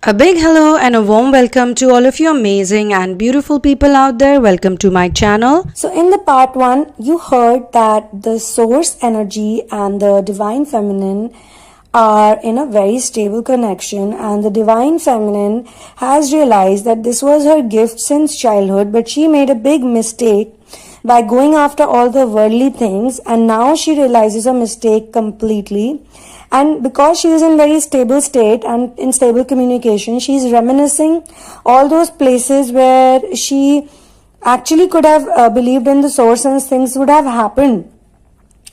A big hello and a warm welcome to all of you amazing and beautiful people out there. Welcome to my channel. So in the part 1, you heard that the source energy and the divine feminine are in a very stable connection, and the divine feminine has realized that this was her gift since childhood, but she made a big mistake by going after all the worldly things, and now she realizes her mistake completely. And because she is in very stable state and in stable communication, she is reminiscing all those places where she actually could have believed in the source and things would have happened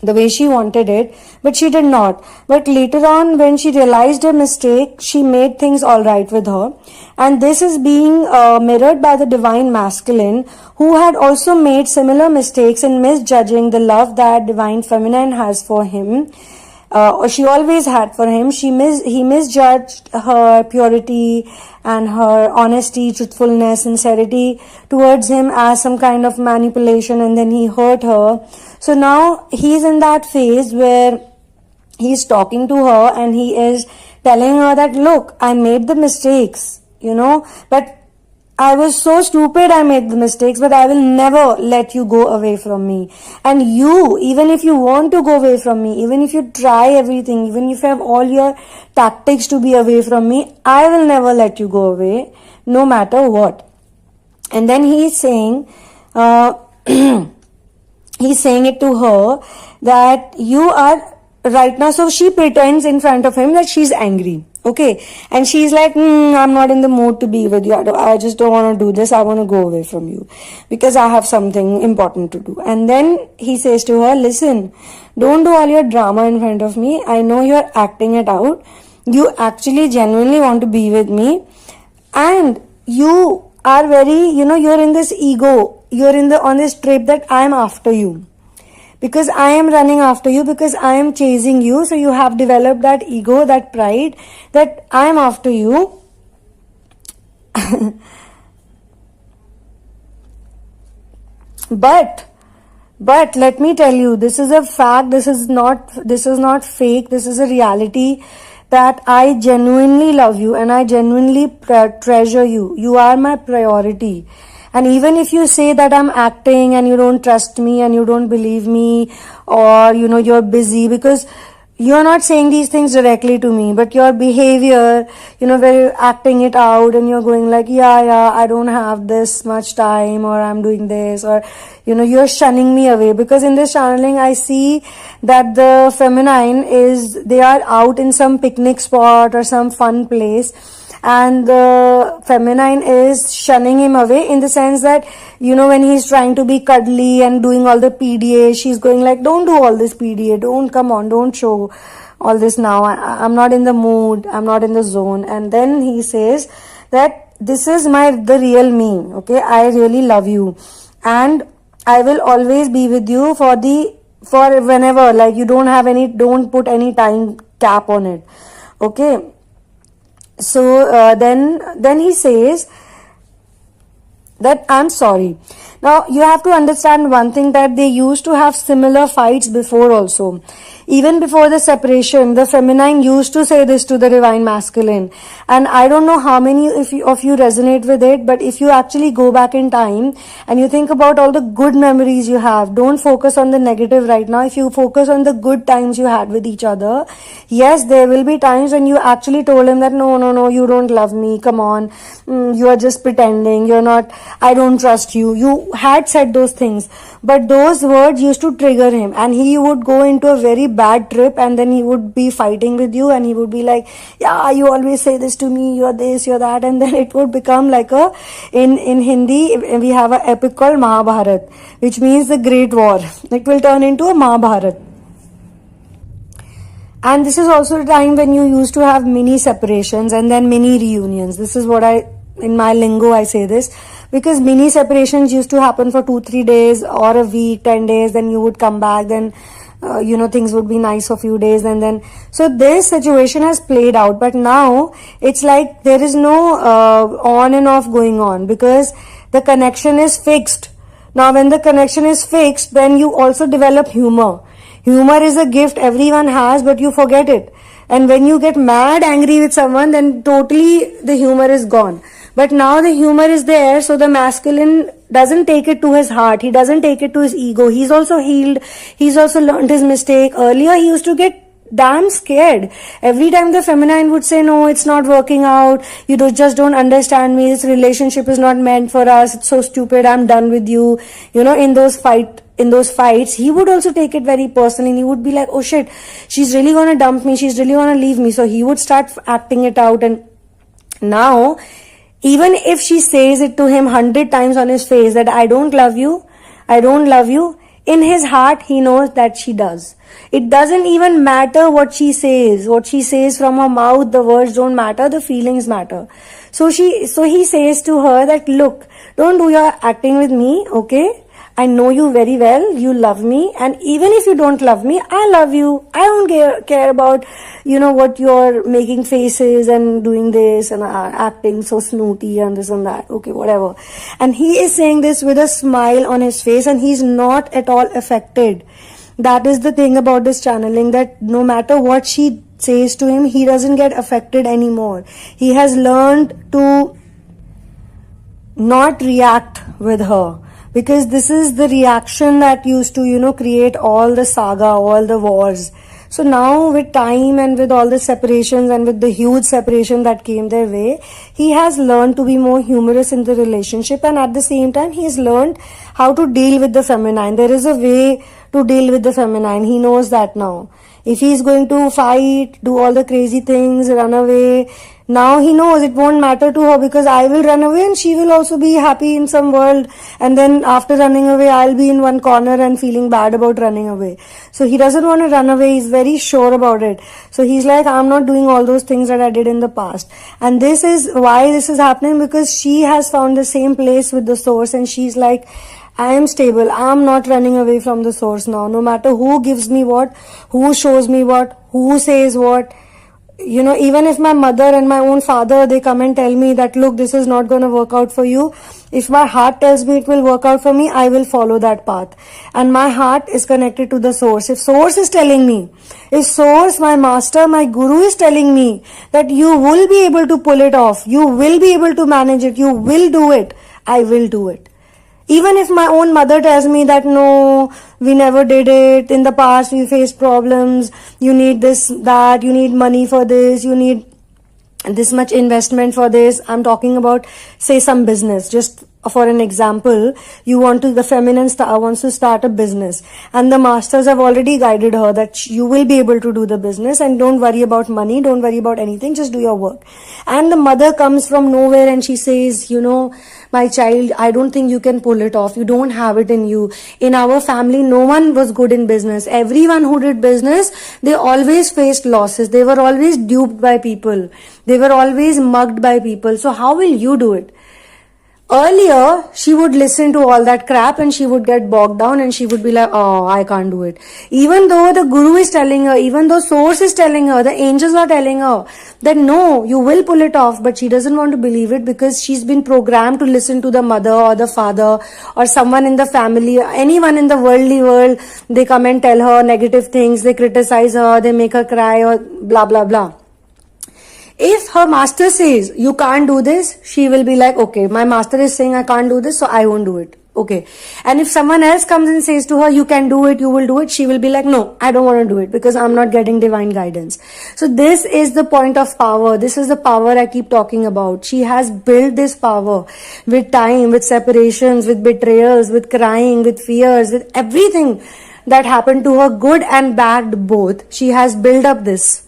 the way she wanted it, but she did not. But later on, when she realized her mistake, she made things all right with her. And this is being mirrored by the divine masculine, who had also made similar mistakes in misjudging the love that divine feminine has for him. Or she always had for him. He misjudged her purity and her honesty, truthfulness, sincerity towards him as some kind of manipulation, and then he hurt her. So now he's in that phase where he's talking to her and he is telling her that, look, I made the mistakes, but I was so stupid, I made the mistakes, but I will never let you go away from me. And you, even if you want to go away from me, even if you try everything, even if you have all your tactics to be away from me, I will never let you go away, no matter what. And then he's saying, he's saying it to her that you are right now. So she pretends in front of him that she's angry. Okay, and she's like, I'm not in the mood to be with you. I just don't want to do this. I want to go away from you because I have something important to do. And then he says to her, listen, don't do all your drama in front of me. I know you're acting it out. You actually genuinely want to be with me. And you are very, you're in this ego. You're on this trip that I'm after you. Because I am running after you, because I am chasing you. So you have developed that ego, that pride, that I am after you. But let me tell you, this is a fact. This is not fake. This is a reality that I genuinely love you and I genuinely treasure you. You are my priority. And even if you say that I'm acting and you don't trust me and you don't believe me, or, you're busy, because you're not saying these things directly to me, but your behavior, where you're acting it out and you're going like, yeah, I don't have this much time, or I'm doing this, or, you're shunning me away. Because in this channeling, I see that the feminine they are out in some picnic spot or some fun place, and the feminine is shunning him away, in the sense that, when he's trying to be cuddly and doing all the PDA, she's going like, don't do all this PDA, don't show all this now, I'm not in the mood, I'm not in the zone. And then he says that this is the real me, okay, I really love you and I will always be with you for whenever, like, you don't put any time cap on it, okay. So then he says that I'm sorry. Now you have to understand one thing, that they used to have similar fights before also. Even before the separation, the feminine used to say this to the divine masculine. And I don't know how many of you resonate with it, but if you actually go back in time and you think about all the good memories you have, don't focus on the negative right now. If you focus on the good times you had with each other, yes, there will be times when you actually told him that, no, you don't love me, come on, you are just pretending, you're not, I don't trust you. You had said those things, but those words used to trigger him, and he would go into a very bad trip, and then he would be fighting with you, and he would be like, yeah, you always say this to me, you're this, you're that, and then it would become like in Hindi, we have an epic called Mahabharat, which means the Great War. It will turn into a Mahabharat. And this is also a time when you used to have mini separations and then mini reunions. This is what in my lingo I say this, because mini separations used to happen for 2-3 days or a week, 10 days, then you would come back, then things would be nice for a few days, and then so this situation has played out. But now it's like there is no on and off going on, because the connection is fixed. Now when the connection is fixed, then you also develop humor. Humor is a gift everyone has, but you forget it. And when you get mad angry with someone, then totally the humor is gone. But now the humor is there, so the masculine doesn't take it to his heart. He doesn't take it to his ego. He's also healed. He's also learned his mistake. Earlier, he used to get damn scared. Every time the feminine would say, no, it's not working out. You just don't understand me. This relationship is not meant for us. It's so stupid. I'm done with you. You know, in those fights, he would also take it very personally, and he would be like, oh shit, she's really gonna dump me. She's really gonna leave me. So he would start acting it out. And now, even if she says it to him 100 times on his face that I don't love you, in his heart he knows that she does. It doesn't even matter what she says from her mouth. The words don't matter, the feelings matter. So he says to her that, look, don't do your acting with me, okay? I know you very well, you love me, and even if you don't love me, I love you. I don't care about, what you're making faces and doing this and acting so snooty and this and that. Okay, whatever. And he is saying this with a smile on his face, and he's not at all affected. That is the thing about this channeling, that no matter what she says to him, he doesn't get affected anymore. He has learned to not react with her. Because this is the reaction that used to, create all the saga, all the wars. So now with time and with all the separations and with the huge separation that came their way, he has learned to be more humorous in the relationship, and at the same time he has learned how to deal with the feminine. There is a way to deal with the feminine. He knows that now. If he is going to fight, do all the crazy things, run away, now he knows it won't matter to her, because I will run away and she will also be happy in some world, and then after running away I'll be in one corner and feeling bad about running away. So he doesn't want to run away. He's very sure about it. So he's like, I'm not doing all those things that I did in the past. And this is why this is happening, because she has found the same place with the source, and she's like, I am stable. I am not running away from the source now. No matter who gives me what, who shows me what, who says what. Even if my mother and my own father, they come and tell me that, look, this is not going to work out for you. If my heart tells me it will work out for me, I will follow that path. And my heart is connected to the source. If source is telling me, if source, my master, my guru is telling me that you will be able to pull it off, you will be able to manage it, you will do it, I will do it. Even if my own mother tells me that, no, we never did it, in the past we faced problems, you need this, that, you need money for this, you need this much investment for this. I'm talking about, say, some business. Just for an example, the feminine star wants to start a business, and the masters have already guided her that you will be able to do the business, and don't worry about money, don't worry about anything, just do your work. And the mother comes from nowhere and she says, my child, I don't think you can pull it off. You don't have it in you. In our family, no one was good in business. Everyone who did business, they always faced losses. They were always duped by people. They were always mugged by people. So how will you do it? Earlier, she would listen to all that crap and she would get bogged down and she would be like, oh, I can't do it. Even though the guru is telling her, even though source is telling her, the angels are telling her that no, you will pull it off, but she doesn't want to believe it because she's been programmed to listen to the mother or the father or someone in the family, anyone in the worldly world. They come and tell her negative things, they criticize her, they make her cry or blah, blah, blah. If her master says, you can't do this, she will be like, okay, my master is saying I can't do this, so I won't do it. Okay. And if someone else comes and says to her, you can do it, you will do it, she will be like, no, I don't want to do it because I'm not getting divine guidance. So this is the point of power. This is the power I keep talking about. She has built this power with time, with separations, with betrayals, with crying, with fears, with everything that happened to her, good and bad both. She has built up this.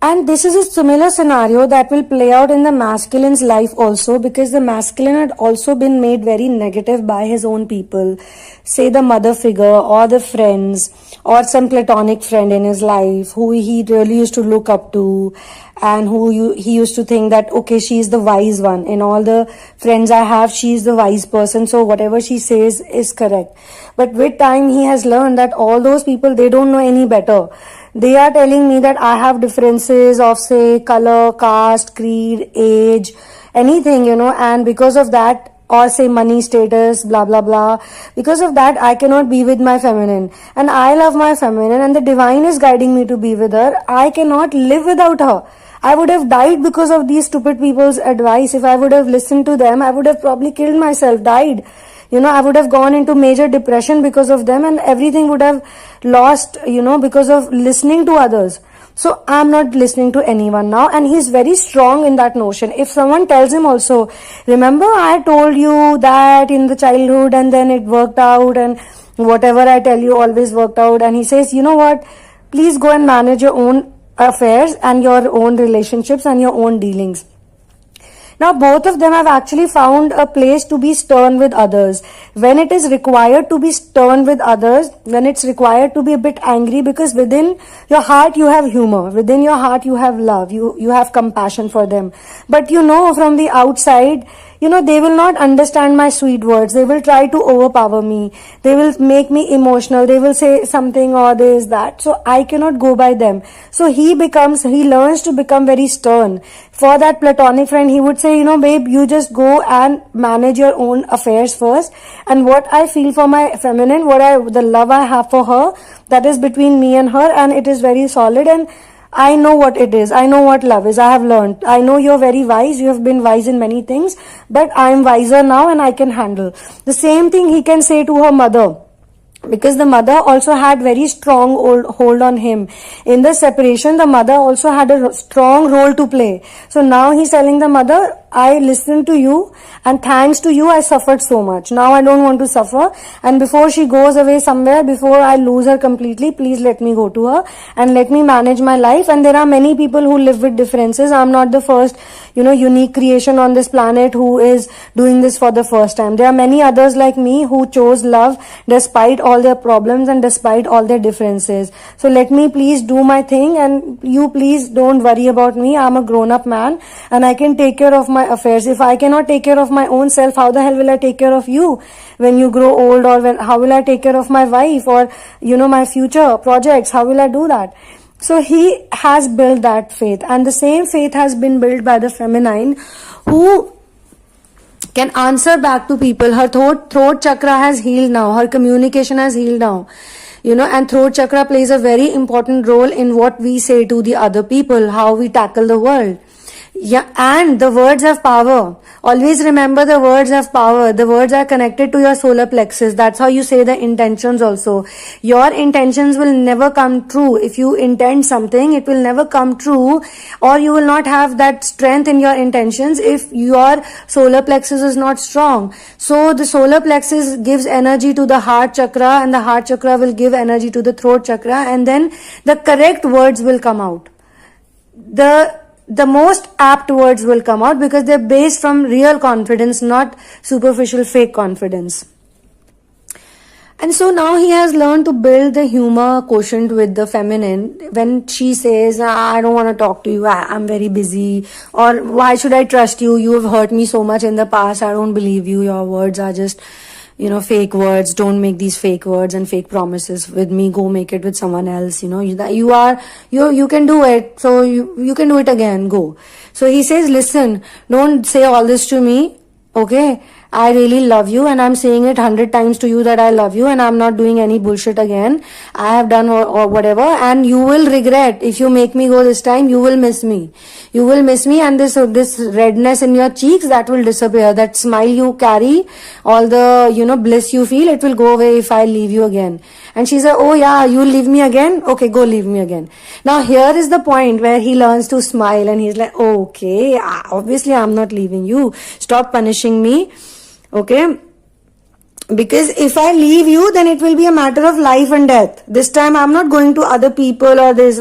And this is a similar scenario that will play out in the masculine's life also, because the masculine had also been made very negative by his own people. Say the mother figure or the friends or some platonic friend in his life who he really used to look up to and he used to think that, okay, she's the wise one. In all the friends I have, she's the wise person. So whatever she says is correct. But with time, he has learned that all those people, they don't know any better. They are telling me that I have differences of, say, color, caste, creed, age, anything, and because of that, or say money, status, blah blah blah. Because of that, I cannot be with my feminine, and I love my feminine, and the divine is guiding me to be with her. I cannot live without her. I would have died because of these stupid people's advice. If I would have listened to them, I would have probably killed myself, died. I would have gone into major depression because of them, and everything would have lost, because of listening to others. So I'm not listening to anyone now, and he's very strong in that notion. If someone tells him also, remember I told you that in the childhood and then it worked out, and whatever I tell you always worked out, and he says, you know what, please go and manage your own affairs and your own relationships and your own dealings. Now both of them have actually found a place to be stern with others. When it is required to be stern with others, when it's required to be a bit angry, because within your heart you have humor, within your heart you have love, you have compassion for them. But from the outside, they will not understand my sweet words. They will try to overpower me. They will make me emotional. They will say something or this, that. So I cannot go by them. So he learns to become very stern. For that platonic friend, he would say, babe, you just go and manage your own affairs first. And what I feel for my feminine, the love I have for her, that is between me and her, and it is very solid, and I know what it is. I know what love is. I have learned. I know you're very wise. You have been wise in many things, but I'm wiser now and I can handle. The same thing he can say to her mother, because the mother also had very strong hold on him. In the separation, the mother also had a strong role to play. So now he's telling the mother, I listened to you, and thanks to you I suffered so much. Now I don't want to suffer, and before she goes away somewhere, before I lose her completely, please let me go to her and let me manage my life. And there are many people who live with differences. I'm not the first unique creation on this planet who is doing this for the first time. There are many others like me who chose love despite all their problems and despite all their differences. So let me please do my thing, and you please don't worry about me. I'm a grown-up man and I can take care of my affairs. If I cannot take care of my own self, how the hell will I take care of you when you grow old? Or how will I take care of my wife, or my future projects? How will I do that? So he has built that faith, and the same faith has been built by the feminine, who can answer back to people. Her throat chakra has healed now. Her communication has healed now. And throat chakra plays a very important role in what we say to the other people, how we tackle the world. Yeah, and the words have power. Always remember, the words have power. The words are connected to your solar plexus. That's how you say the intentions also. Your intentions will never come true. If you intend something, it will never come true, or you will not have that strength in your intentions if your solar plexus is not strong. So the solar plexus gives energy to the heart chakra, and the heart chakra will give energy to the throat chakra, and then the correct words will come out. The most apt words will come out because they're based from real confidence, not superficial fake confidence. And so now he has learned to build the humor quotient with the feminine. When she says, I don't want to talk to you, I'm very busy, or why should I trust you? You have hurt me so much in the past. I don't believe you. Your words are just fake words. Don't make these fake words and fake promises with me. Go make it with someone else. You can do it. So you can do it again. Go. So he says, listen, don't say all this to me. Okay. I really love you, and I'm saying it 100 times to you that I love you, and I'm not doing any bullshit again. I have done or whatever, and you will regret. If you make me go this time, you will miss me. You will miss me, and this redness in your cheeks, that will disappear. That smile you carry, all the, bliss you feel, it will go away if I leave you again. And she said, oh yeah, you'll leave me again? Okay, go leave me again. Now here is the point where he learns to smile, and he's like, okay, obviously I'm not leaving you. Stop punishing me. Okay, because if I leave you, then it will be a matter of life and death. This time I'm not going to other people or this,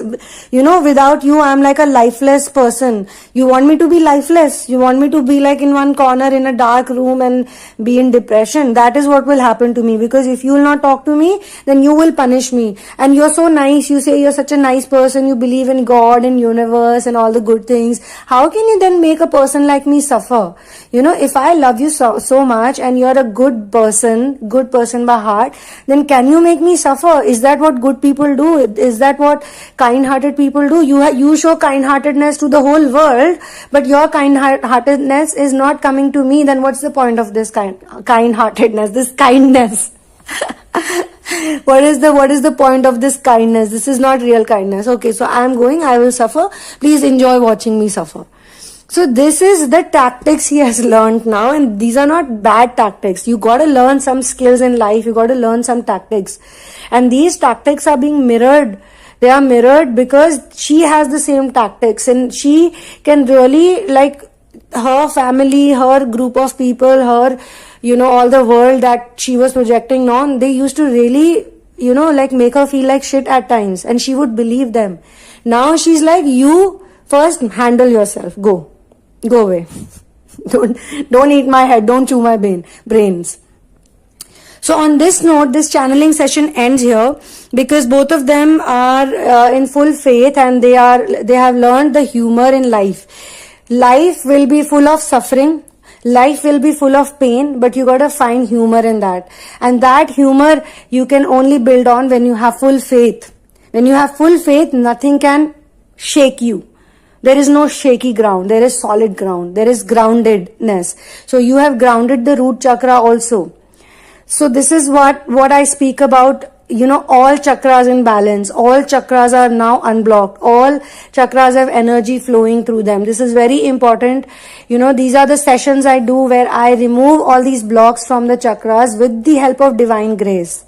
without you I'm like a lifeless person. You want me to be lifeless? You want me to be like in one corner in a dark room and be in depression? That is what will happen to me, because if you will not talk to me, then you will punish me. And you're so nice, you say you're such a nice person, you believe in God and universe and all the good things. How can you then make a person like me suffer? If I love you so much and you're a good person, good person by heart, then can you make me suffer? Is that what good people do? Is that what kind-hearted people do? You show kind-heartedness to the whole world, but your kind-heartedness is not coming to me. Then what's the point of this kind-heartedness, this kindness? What is the point of this kindness? This is not real kindness. Okay, so I will suffer. Please enjoy watching me suffer. So this is the tactics he has learned now, and these are not bad tactics. You got to learn some skills in life. You got to learn some tactics, and these tactics are being mirrored. They are mirrored because she has the same tactics, and she can really, like, her family, her group of people, her, all the world that she was projecting on, they used to really, like, make her feel like shit at times, and she would believe them. Now she's like, you first handle yourself. Go away. Don't eat my head. Don't chew my brains. So on this note, this channeling session ends here, because both of them are in full faith, and they have learned the humor in life. Life will be full of suffering. Life will be full of pain, but you gotta find humor in that. And that humor you can only build on when you have full faith. When you have full faith, nothing can shake you. There is no shaky ground. There is solid ground. There is groundedness. So you have grounded the root chakra also. So this is what I speak about. All chakras in balance. All chakras are now unblocked. All chakras have energy flowing through them. This is very important. These are the sessions I do where I remove all these blocks from the chakras with the help of divine grace.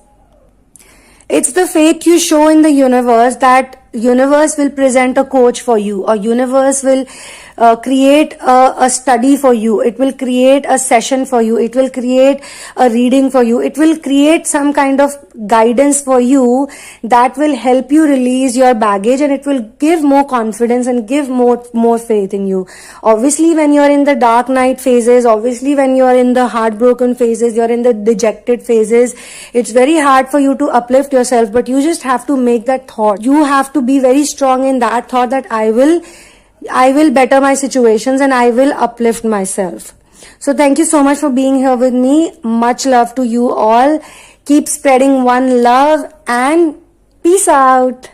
It's the faith you show in the universe that universe will present a coach for you, or universe will create a study for you. It will create a session for you. It will create a reading for you. It will create some kind of guidance for you that will help you release your baggage, and it will give more confidence and give more faith in you. Obviously, when you're in the dark night phases, obviously when you're in the heartbroken phases, you're in the dejected phases, it's very hard for you to uplift yourself, but you just have to make that thought. You have to be very strong in that thought that I will better my situations and I will uplift myself. So thank you so much for being here with me. Much love to you all. Keep spreading one love, and peace out.